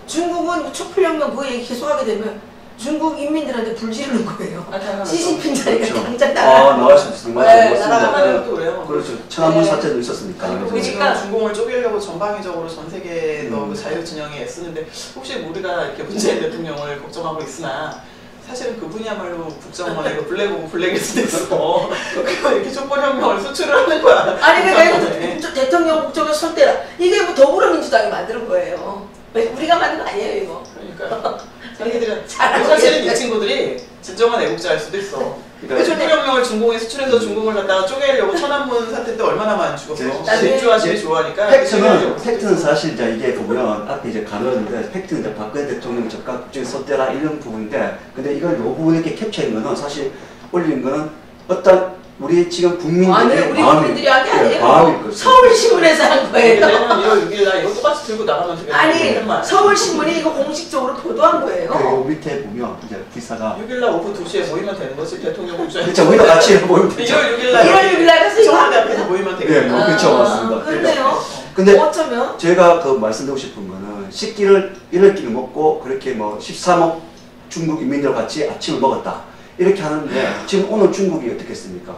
중국은 촛불혁명 그 얘기 계속 하게 되면 중국 인민들한테 불지르는 거예요. 시진핑 자리가 당장 나갈 수 있습니다. 나라가 또 그래요. 그렇죠. 천안문 사태도 있었으니까. 그러니까 중공을 쪼개려고 전방위적으로 전 세계 그 자유 진영에 애쓰는데 혹시 우리가 이렇게 문재인 대통령을 걱정하고 있으나 사실은 그분이야말로 국정원 이거 블랙오브 블랙일 수도 있어. 그거 이렇게 촛불혁명을 수출을 하는 거야. 아니 그러니까 대통령 국정에 손대라. 이게 뭐 더불어민주당이 만드는 거예요. 우리가 만든 거 아니에요 이거. 그러니까 자기들은 사실은 이 친구들이 진정한 애국자일 수도 있어. 촛불혁명을 중공에 수출해서 중공을 갖다가 쪼개려고 천안문 사태 때 얼마나 많이 죽었어. 민주화 좋아하니까. 팩트는 사실 이제 이게 보면 앞에 이제 가르는데 팩트는 이제 박근혜 대통령 적각 국정에 손대라 이런 부분인데 근데 이걸 요 부분에 이렇게 캡처한 거는 사실 올린 거는 어떤 우리 지금 국민들의 우리 국민들이 한 게 아니에요. 마음일 서울신문에서 한 거예요. 내년 1월 6일 날 이거 똑같이 들고 나가면 되겠네. 아니 서울신문이 이거 공식적으로 보도한 거예요. 요 밑에 보면 이제 기사가 6일 날 오후 2시에 모이면 되는 거지. 대통령 국정에. 그렇죠. 우리가 같이 모이면 되죠. 1월 6일 날 1월 6일 날 가서 이거 청와대 앞에서 모이면 되겠네. 그렇죠. 맞습니다. 그렇네요. 근데 어쩌면 제가 그 말씀드리고 싶은 거는 10끼를 1끼를 먹고 그렇게 뭐 13억 중국 인민들과 같이 아침을 먹었다. 이렇게 하는데 지금 오늘 중국이 어떻게 했습니까?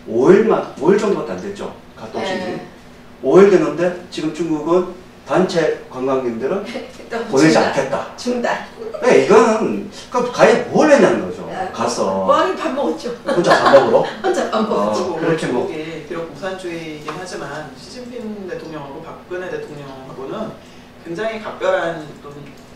5일 정도밖에 안 됐죠. 갔다 오신 지. 5일 됐는데 지금 중국은 단체 관광객들은 보내지 않겠다. 중단. 네, 이거는 그럼 가에 뭘 했냐는 거죠. 가서 뭐 하긴 밥 먹었죠. 혼자 밥 먹으러. 혼자 밥 먹었죠. 그렇게 뭐 비록 공산주의이긴 하지만 시진핑 대통령하고 박근혜 대통령하고는 굉장히 각별한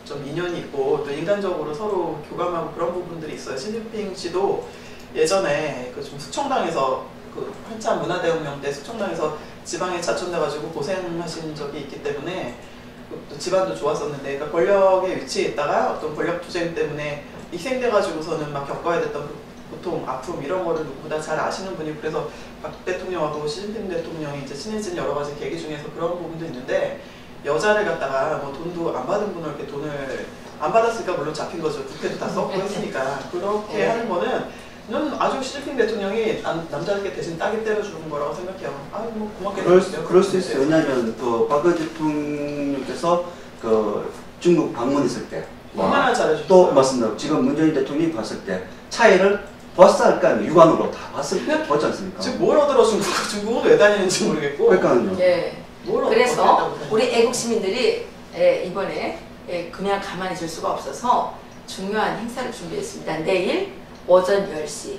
좀 인연이 있고 또 인간적으로 서로 교감하고 그런 부분들이 있어요. 시진핑 씨도 예전에 그 좀 숙청당에서 그 한참 문화대혁명 때 숙청당에서 지방에 자천돼가지고 고생하신 적이 있기 때문에 또 집안도 좋았었는데, 그러니까 권력의 위치에 있다가 어떤 권력 투쟁 때문에 희생돼가지고서는 막 겪어야 됐던 그 고통, 아픔 이런 거를 누구보다 잘 아시는 분이, 그래서 박 대통령하고 시진핑 대통령이 이제 친해진 여러 가지 계기 중에서 그런 부분도 있는데, 여자를 갖다가 뭐 돈도 안 받은 분을 이렇게 돈을 안 받았으니까 물론 잡힌 거죠. 국회도 다 썼고 했으니까. 그렇게 하는 거는 저는 아주 시진핑 대통령이 남자에게 대신 따기 때려주는 거라고 생각해요. 아유 뭐 고맙게 그럴 수 있어요. 왜냐하면 그 박근혜 대통령께서 그 중국 방문했을 때 얼마나 잘해줬어요. 또 맞습니다. 지금 문재인 대통령이 봤을 때 차이를 버스 할까 육안으로 다 봤지 않습니까? 지금 뭘 얻어준 거야? 중국은 왜 다니는지 모르겠고. 그러니까요. 네. 그래서 우리 애국 시민들이 이번에 그냥 가만히 있을 수가 없어서 중요한 행사를 준비했습니다. 내일 오전 10시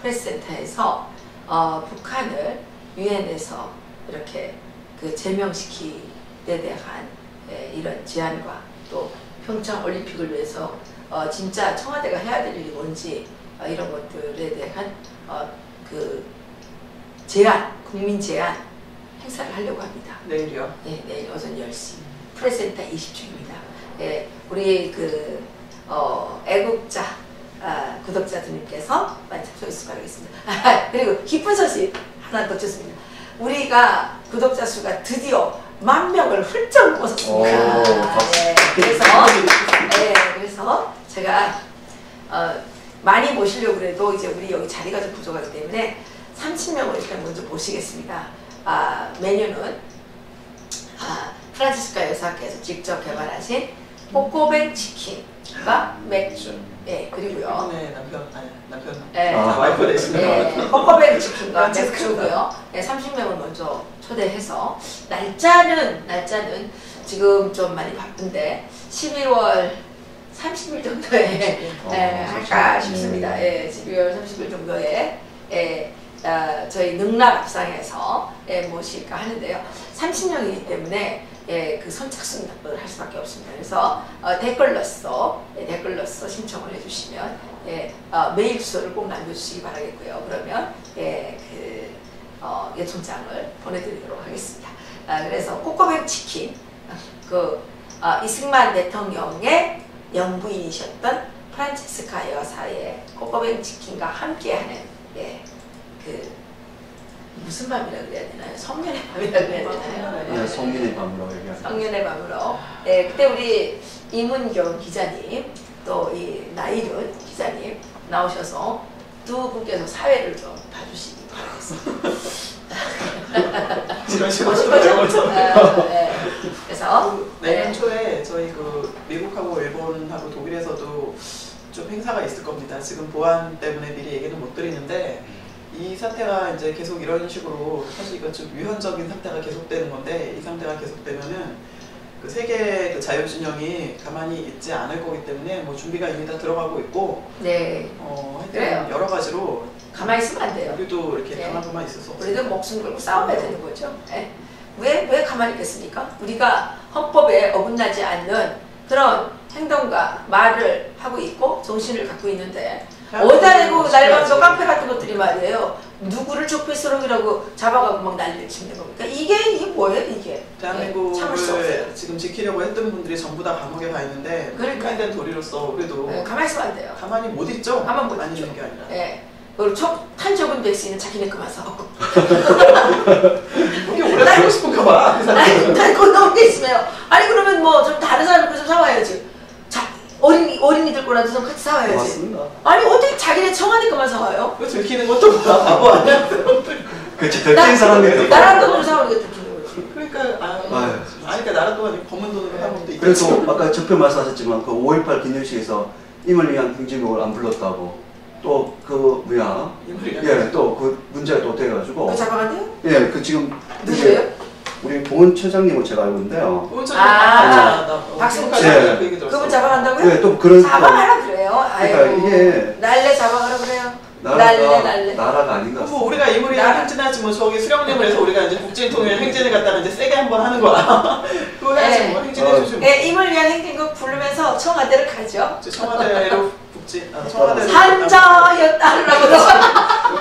프레스센터에서 북한을 유엔에서 이렇게 그 제명시키에 대한 이런 제안과 또 평창 올림픽을 위해서 진짜 청와대가 해야 될 일이 뭔지 이런 것들에 대한 그 제안, 국민 제안 행사를 하려고 합니다. 내일이요? 네, 내일 오전 10시 프레스센터 20층입니다. 우리 그 애국자 구독자님께서 많이 참석해 주시기 바라겠습니다. 그리고 기쁜 소식 하나 더 주습니다. 우리가 구독자 수가 드디어 10,000명을 훌쩍 넘어섰습니다. 그래서 제가 많이 모시려고 그래도 이제 우리 여기 자리가 좀 부족하기 때문에 30명을 일단 먼저 모시겠습니다. 메뉴는 프란치스카 여사께서 직접 개발하신 꼬꼬뱅 치킨과 맥주, 그리고요. 네, 남편. 와이프 되시네요. 꼬꼬뱅 치킨과 맥주고요. 30명을 먼저 초대해서 날짜는 지금 좀 많이 바쁜데 12월 30일 정도에 할까 싶습니다. 12월 30일 정도에 저희 능락ab상에서 모실까 하는데요. 30명이기 때문에 그 선착순을 할 수밖에 없습니다. 그래서 댓글로써 신청을 해주시면 메일 주소를 꼭 남겨주시기 바라겠고요. 그러면 요청장을 보내드리도록 하겠습니다. 그래서 꼬꼬뱅 치킨, 이승만 대통령의 영부인이셨던 프란체스카 여사의 꼬꼬뱅 치킨과 함께하는 무슨 밤이라 그래야 되나요? 성년의 밤이라 그래야 되나요? 네, 성년의 밤으로 얘기합니다. 성년의 밤으로. 그때 우리 이문경 기자님, 또 이 나일은 기자님 나오셔서 두 분께서 사회를 좀 봐주시기 바라겠습니다. 그래서 내년 초에 저희 그 미국하고 일본하고 독일에서도 좀 행사가 있을 겁니다. 지금 보안 때문에 미리 얘기는 못 드리는데. 이 사태가 이제 계속 이런 식으로 사실 이거 좀 위헌적인 사태가 계속되는 건데, 이 상태가 계속되면은 그 세계 그 자유진영이 가만히 있지 않을 거기 때문에 뭐 준비가 이미 다 들어가고 있고, 하여튼 그래요. 여러 가지로 가만히 있으면 안 돼요. 우리도 이렇게 당하고만 있을 수 없어요. 우리도 목숨 걸고 싸워야 되는 거죠. 왜 가만히 있겠습니까? 우리가 헌법에 어긋나지 않는 그런 행동과 말을 하고 있고 정신을 갖고 있는데, 어디다 대고 날밤도 카페 같은 것들이 말이에요. 누구를 족쇄스러기라고 잡아가고 막 난리를 치는 겁니까? 이게 뭐예요, 이게? 대한민국을 지금 지키려고 했던 분들이 전부 다 감옥에 가 있는데, 국민된 도리로서 우리도 가만히 있으면 안 돼요. 가만히 못 있죠? 가만히 못 있는 게 아니라. 그리고 탄저분 백신은 자기네 그만 사고. 우리 오래 살고 싶은가 봐. 날 건너온 게 있으면. 아니 그러면 뭐 좀 다른 사람 좀 사와야지. 어린이들 거라도 좀 같이 사와야지. 맞습니다. 아니 어떻게 자기네 청와대 것만 사와요? 그 들키는 것도 뭐야, 바보 아니야? 그렇지, 들킨 사람이 나라 돈으로 사오는 게 들키는 거지. 그러니까 그러니까 나라 돈이 검은 돈으로 사는 것도 있고. 그래서 아까 적표 말씀하셨지만 그 5.18 기념식에서 임을 위한 행진곡을 안 불렀다고 또 또 그 문제가 또 돼가지고. 그 잡아간대요? 그 지금 누구예요? 우리 보훈처장님은 제가 알고 있는데요. 보훈처장님 박승철 그분 잡아간다고요? 네, 또 그런 잡아가라 그래요. 그러니까 이게 날래 잡아가라 그래요. 나라가 아닌 것 같습니다. 뭐 우리가 이물이랑 행진하지 뭐 저기 수령님에서 우리가 이제 국진통일 행진을 갖다가 이제 세게 한번 하는 거야. 그거 해야지 뭐 행진해 주시고. 네, 이물 위한 행진곡 부르면서 청와대를 가죠. 청와대로 청와대로 산자여 따르라고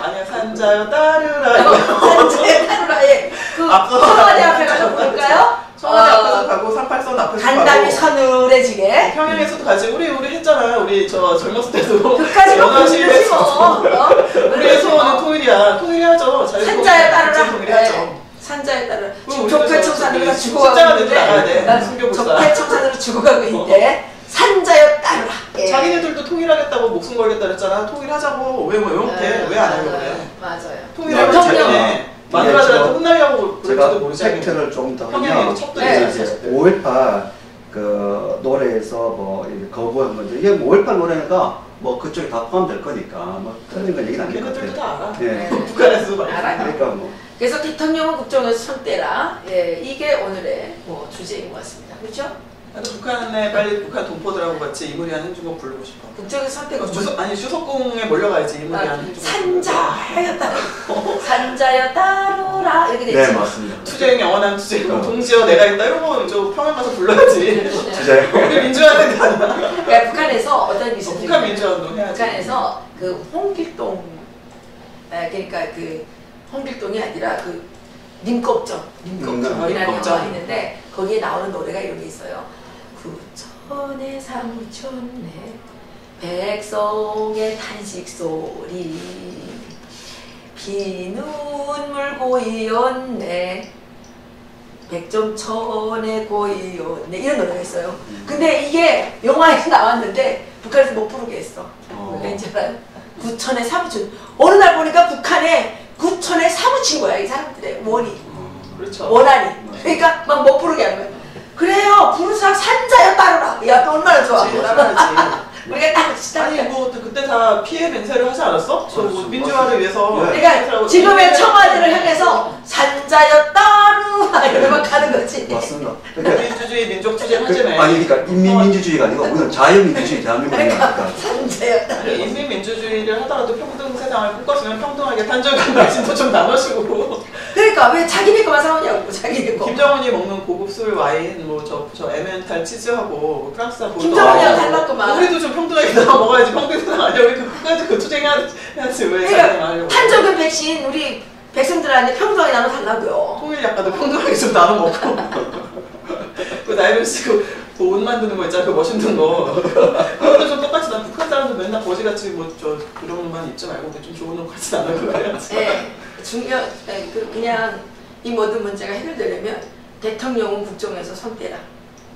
아니야 산자여 따르라. 산자여 따르라에 그 청와대 앞에 가서 부를까요? 청와대 앞에서 가고 38선 앞에서 간담이 가고 서늘해지게 평양에서도 가지. 우리 했잖아요. 우리 저 젊었을 때도 그까지만 부르지 뭐. 우리의 소원은 통일이야. 통일해야죠. 산자여 따르라. 통일해야죠. 산자에 따라 적폐청산으로 죽어가고 있는데 적폐청산으로 죽어가고 있는데 산자여 따르라. 자기네들도 통일하겠다고 목숨 걸겠다 그랬잖아. 통일하자고. 왜 못해? 왜 안 하려고 그래? 맞아요. 통일하면 자기네 마누라들한테 혼나려고 그럴지도 모르지. 팩트를 좀 더 하면 5.18 그 노래에서 뭐 거부한 건데 이게 5.18 노래니까 뭐 그쪽에 다 포함될 거니까 뭐 틀린 건 얘기는 아닐 것 같아요. 걔네들도 다 알아. 예. 북한에서도 알아요. 그러니까 뭐 그래서 대통령은 국정에서 손대라. 예, 이게 오늘의 뭐 주제인 것 같습니다. 그렇죠? 나도 북한에 빨리 북한 동포들하고 같이 이무리한 행진곡 부르고 싶어. 국정에서 선택은 주석궁에 몰려가야지 이무리한 행진곡. 산자여 따르라. 산자여 따르라 이렇게 되죠. 네 맞습니다. 투쟁 영원한 투쟁 동지여 내가 있다 이런 거 저 평양 가서 불러야지. 진짜요? 우리 민주화된 거 아니야? 그러니까 북한에서 어떤 일이 있었어요? 북한 민주화운동 해야지. 북한에서 그 홍길동 그러니까 그 홍길동이 아니라 그 님껍정이라는 영화가 있는데 거기에 나오는 노래가 이런 게 있어요. 구천의 사무천에 백성의 탄식 소리 비눈물 고이었네 백점천에 고이었네 이런 노래가 있어요. 근데 이게 영화에서 나왔는데 북한에서 못 부르게 했어. 왠지 알아요? 구천에 사무친 어느 날 보니까 북한에 구천에 사무친 거야 이 사람들의 원이. 그렇죠. 원한이. 그러니까 막 못 부르게 하는 거야. 그래요. 부른 사람 산자여 따르라. 야 얼마나 좋아. 따라하지. 우리가 딱 아니 뭐 그때 다 피해 맹세를 하지 않았어? 저 민주화를 위해서. 그러니까 지금의 청와대를 향해서 산자여 따르라 이러면 가는 거지. 맞습니다. 그러니까 민주주의 민족주의 하지네. 아니 그러니까 인민민주주의가 아니고 우리는 자유민주주의 대한민국이니까. 그러니까 산자여 따르라. 인민민주주의를 하더라도 평등 세상을 꿈꿨으면 평등하게 탄저한 당신도 좀 나눠주고. 그러니까 왜 자기네 거만 사오냐고 자기네 거. 김정은이 먹는 고급 술 와인 뭐 저 에멘탈 치즈하고 프랑스산 볼도. 김정은이랑 달랐구만. 우리도 좀 평등하게 나눠 먹어야지. 평등은 아니야. 우리 끝까지 그 투쟁해야지. 왜 그러니까 하려고. 탄저균 백신 우리 백성들한테 평등하게 나눠 달라고요. 통일 약간도 평등하게 좀 나눠 먹고. 그 나이를 쓰고 옷 만드는 거 있잖아. 그 멋있는 거. 그것도 좀 똑같이 난 북한 사람들 맨날 거지같이 뭐 저 그런 옷만 입지 말고 좀 좋은 옷 같이 나눠 그래야지. 네. 그냥 이 모든 문제가 해결되려면 대통령은 국정에서 손대라.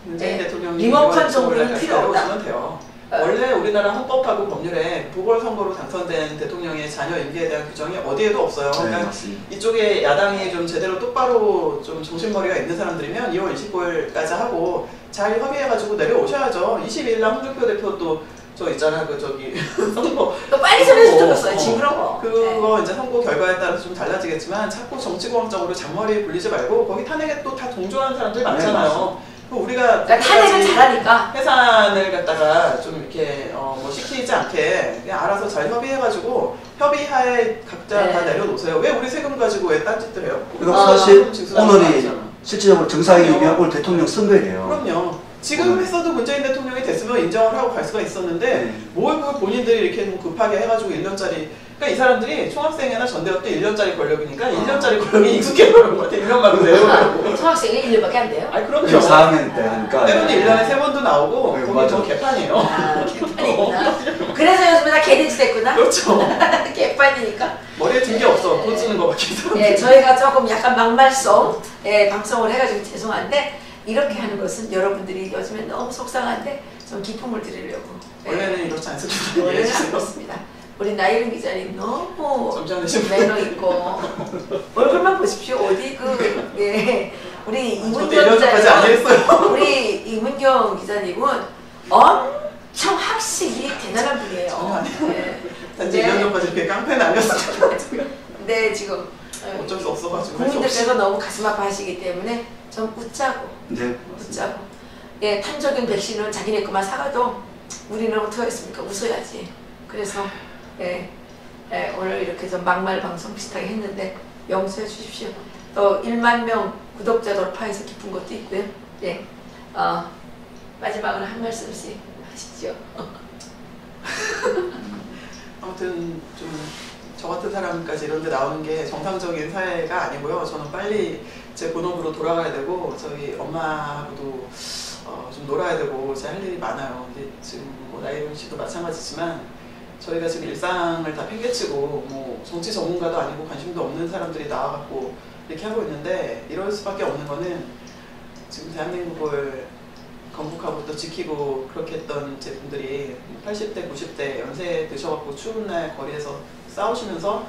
문재인 대통령이 리모컨 정부는 필요 없다. 오시면 돼요. 원래 우리나라 헌법하고 법률에 보궐선거로 당선된 대통령의 자녀 임기에 대한 규정이 어디에도 없어요. 그러니까 이쪽에 야당이 좀 제대로 똑바로 좀 정신머리가 있는 사람들이면 2월 29일까지 하고 잘 협의해가지고 내려오셔야죠. 22일 날 홍준표 대표도 저 있잖아 그 저기 선거 또 빨리 전해주면 좋겠어요. 징그러워. 그거 이제 선거 결과에 따라서 좀 달라지겠지만 자꾸 정치공학적으로 잔머리 굴리지 말고 거기 탄핵에 또 다 동조하는 사람들이 많잖아요. 우리가 그러니까 탄핵을 잘하니까 해산을 갖다가 좀 이렇게 뭐 시키지 않게 그냥 알아서 잘 협의해가지고 협의하에 각자 다 내려놓으세요. 왜 우리 세금 가지고 왜 딴짓들 해요? 그러니까 사실 오늘이 실질적으로 정상회의면 오늘 대통령 선거에 돼요. 그럼요. 지금 했어도 문재인 대통령이 됐으면 인정을 하고 갈 수가 있었는데 뭘 그걸 본인들이 이렇게 좀 급하게 해가지고 1년짜리 그러니까 이 사람들이 총학생회나 전대협 때 1년짜리 권력이니까 1년짜리 권력이 익숙해버린 것 같아. 1년만 내려오려고. 총학생이 1년밖에 안 돼요? 아니 그럼요. 4학년 때 하니까 때로는 1년에 3번도 나오고 거기 저 개판이에요. 아, 개판이구나. 그래서 요즘에 다 개돼지 됐구나? 그렇죠. 개판이니까. 머리에 든 게 없어. 돈 쓰는 거밖에. 예, 저희가 조금 약간 막말성 방송을 해가지고 죄송한데 이렇게 하는 것은 여러분들이 요즘에 너무 속상한데 좀 기쁨을 드리려고. 원래는 이렇지 않습니다. 원래는 안 그렇습니다. 우리 나이른 기자님 너무 점잖으신 매너 있고 얼굴만 보십시오. 어디 우리 이문경 기자님 안 했어요. 우리 이문경 기자님은 엄청 학식이 대단한 분이에요. 단지 2년 전까지 이렇게 깡패는 아니었어요. 근데 지금 어쩔 수 없어가지고. 국민들께서 너무 가슴 아파하시기 때문에 좀 웃자고. 네, 웃자고. 예, 탄저균 백신은 자기네 것만 사가도 우리는 어떻게 하겠습니까? 웃어야지. 그래서 오늘 이렇게 좀 막말 방송 비슷하게 했는데 용서해 주십시오. 또 1만 명 구독자 돌파해서 기쁜 것도 있고요. 예, 마지막으로 한 말씀씩 하시죠. 아무튼 좀 저 같은 사람까지 이런 데 나오는 게 정상적인 사회가 아니고요. 저는 빨리 제 본업으로 돌아가야 되고 저희 엄마하고도 좀 놀아야 되고 제 할 일이 많아요. 근데 지금 뭐 나혜경 씨도 마찬가지지만 저희가 지금 일상을 다 팽개치고 뭐 정치 전문가도 아니고 관심도 없는 사람들이 나와갖고 이렇게 하고 있는데 이럴 수밖에 없는 거는 지금 대한민국을 건국하고 또 지키고 그렇게 했던 제 분들이 80대, 90대 연세 드셔갖고 추운 날 거리에서 싸우시면서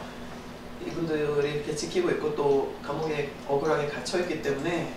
이분들이 이렇게 지키고 있고 또 감옥에 억울하게 갇혀있기 때문에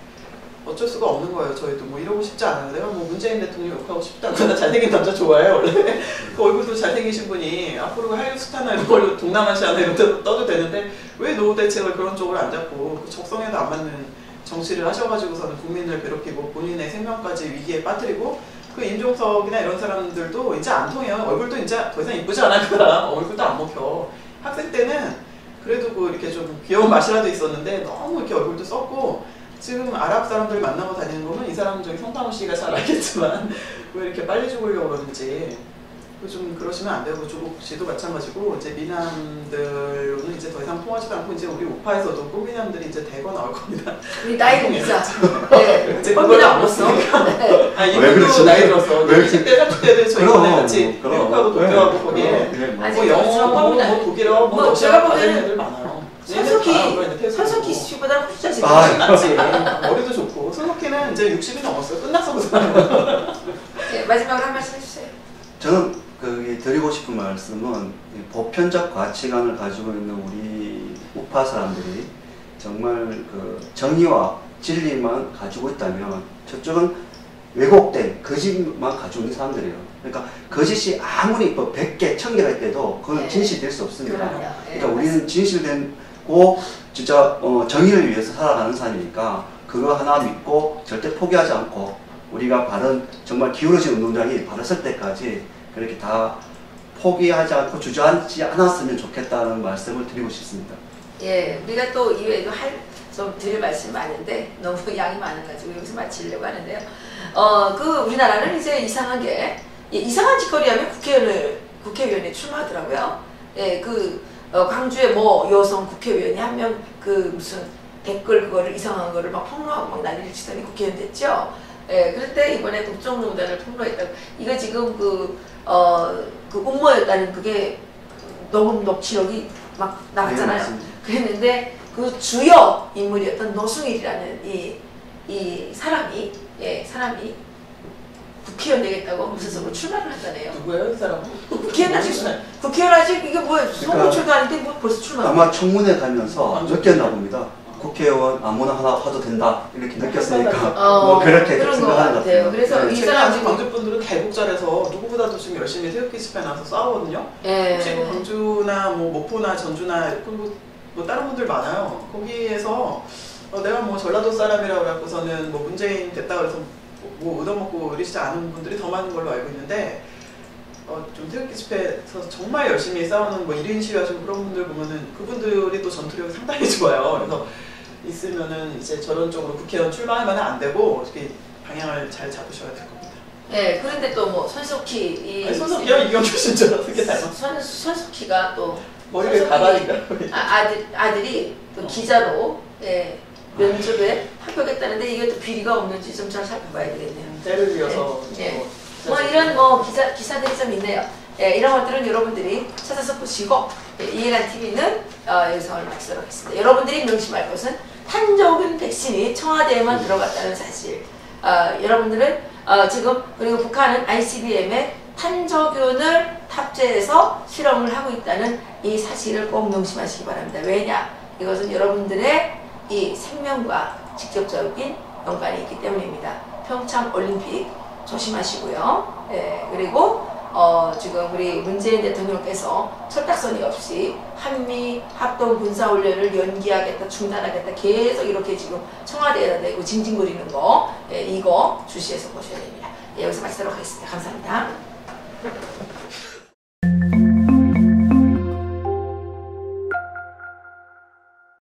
어쩔 수가 없는 거예요. 저희도 뭐 이러고 싶지 않아요. 내가 뭐 문재인 대통령 욕하고 싶다. 나 잘생긴 남자 좋아해요. 원래 그 얼굴도 잘생기신 분이 앞으로 한류 스타나 이런 걸로 동남아시아나 이런 데 떠도 되는데 왜 노후 대책을 그런 쪽으로 안 잡고 그 적성에도 안 맞는 정치를 하셔가지고서는 국민을 괴롭히고 본인의 생명까지 위기에 빠뜨리고 그 임종석이나 이런 사람들도 이제 안 통해요. 얼굴도 이제 더 이상 이쁘지 않을 거야. 얼굴도 안 먹혀. 학생 때는 그래도 그 이렇게 좀 귀여운 맛이라도 있었는데 너무 이렇게 얼굴도 썼고 지금 아랍 사람들 만나고 다니는 거면 이 사람 저기 성탄호 씨가 잘 알겠지만 왜 이렇게 빨리 죽으려고 그러는지 좀 그러시면 안 되고 조국 씨도 마찬가지고 이제 미남들로는 이제 더 이상 통하지도 않고 이제 우리 우파에서도 꽃미남들이 이제 대거 나올 겁니다. 우리 나이 들자. 네. 이제 그걸 안 봤으니까. 아 이분도 나이 들었어. 20대, 30대들 저 이번에 같이 미국하고 도쿄하고 거기에 뭐 영어, 뭐 독일어, 뭐 러시아 가는 애들 많아요. 손석희 씨보다 훨씬 낫지. 머리도 좋고 손석희는 이제 60이 넘었어요. 끝났어 그 사람은. 네, 마지막으로 한 말씀 해주세요. 저는 드리고 싶은 말씀은 보편적 가치관을 가지고 있는 우리 우파 사람들이 정말 그 정의와 진리만 가지고 있다면 저쪽은 왜곡된 거짓만 가지고 있는 사람들이에요. 그러니까 거짓이 아무리 뭐 100개, 1000개가 있대도 그건 진실이 될 수 없습니다. 그러니까 우리는 진실되고 진짜 정의를 위해서 살아가는 사람이니까 그거 하나 믿고 절대 포기하지 않고 우리가 바른 정말 기울어진 운동장이 바랐을 때까지 그렇게 다 포기하지 않고 주저앉지 않았으면 좋겠다는 말씀을 드리고 싶습니다. 예, 우리가 또 이외에도 좀 드릴 말씀이 많은데 너무 양이 많아가지고 여기서 마치려고 하는데요. 그 우리나라는 이제 이상한 게 이상한 짓거리 하면 국회의원에 출마하더라고요. 예, 광주에 뭐 여성 국회의원이 한 명 무슨 댓글 그거를 이상한 거를 막 폭로하고 막 난리를 치더니 국회의원 됐죠. 예, 그럴 때 이번에 국정농단을 폭로했다고. 이거 지금 그 음모였다는 그게 녹음 녹취록이 막 나왔잖아요. 네, 그랬는데 그 주요 인물이었던 노승일이라는 이 사람이 국회의원 되겠다고 무슨 출마를 했잖아요. 누구예요, 이 사람은? 국회의원 아직 이게 뭐예요? 선거철도 아닌데 뭐 벌써 출마? 아마 청문회 가면서 느꼈나 봅니다. 국회의원 아무나 하나 와도 된다 이렇게 느꼈으니까 뭐 그렇게 생각하는 것 같아요. 그래서 이 제가 아직 광주 분들은 대북 잘해서 누구보다도 지금 열심히 태극기 집회 나서 싸우거든요. 혹시 뭐 광주나 뭐 목포나 전주나 그리고 뭐 다른 분들 많아요. 거기에서 내가 뭐 전라도 사람이라고 그래갖고서는 뭐 문재인 됐다 그래서 뭐 얻어먹고 이러시지 않은 분들이 더 많은 걸로 알고 있는데 좀 태극기 집회에서 정말 열심히 싸우는 뭐 1인 시위하시고 그런 분들 보면은 그분들이 또 전투력이 상당히 좋아요. 그래서 있으면은 이제 저런 쪽으로 국회의원 출마하면 안 되고 이렇게 방향을 잘 잡으셔야 될 겁니다. 네, 그런데 또 뭐 손석희 손석희요? 이경규 씨인 어떻게 닮았어? 손석희가 또 머리가 가발인가? 아들이 또 기자로 면접에 합격했다는데 이게 또 비리가 없는지 좀 잘 살펴봐야 되겠네요. 때를 이어서 뭐 이런 뭐 기사들이 좀 있네요. 이런 것들은 여러분들이 찾아서 보시고 이해란 TV는 여기서 마치도록 하겠습니다. 여러분들이 명심할 것은 탄저균 백신이 청와대에만 들어갔다는 사실. 여러분들은 지금 그리고 북한은 ICBM에 탄저균을 탑재해서 실험을 하고 있다는 이 사실을 꼭 명심하시기 바랍니다. 왜냐? 이것은 여러분들의 이 생명과 직접적인 연관이 있기 때문입니다. 평창 올림픽 조심하시고요. 그리고 지금 우리 문재인 대통령께서 철딱서니 없이 한미 합동 군사훈련을 연기하겠다, 중단하겠다 계속 이렇게 지금 청와대에다 대고 징징거리는 거, 이거 주시해서 보셔야 됩니다. 여기서 마치도록 하겠습니다. 감사합니다.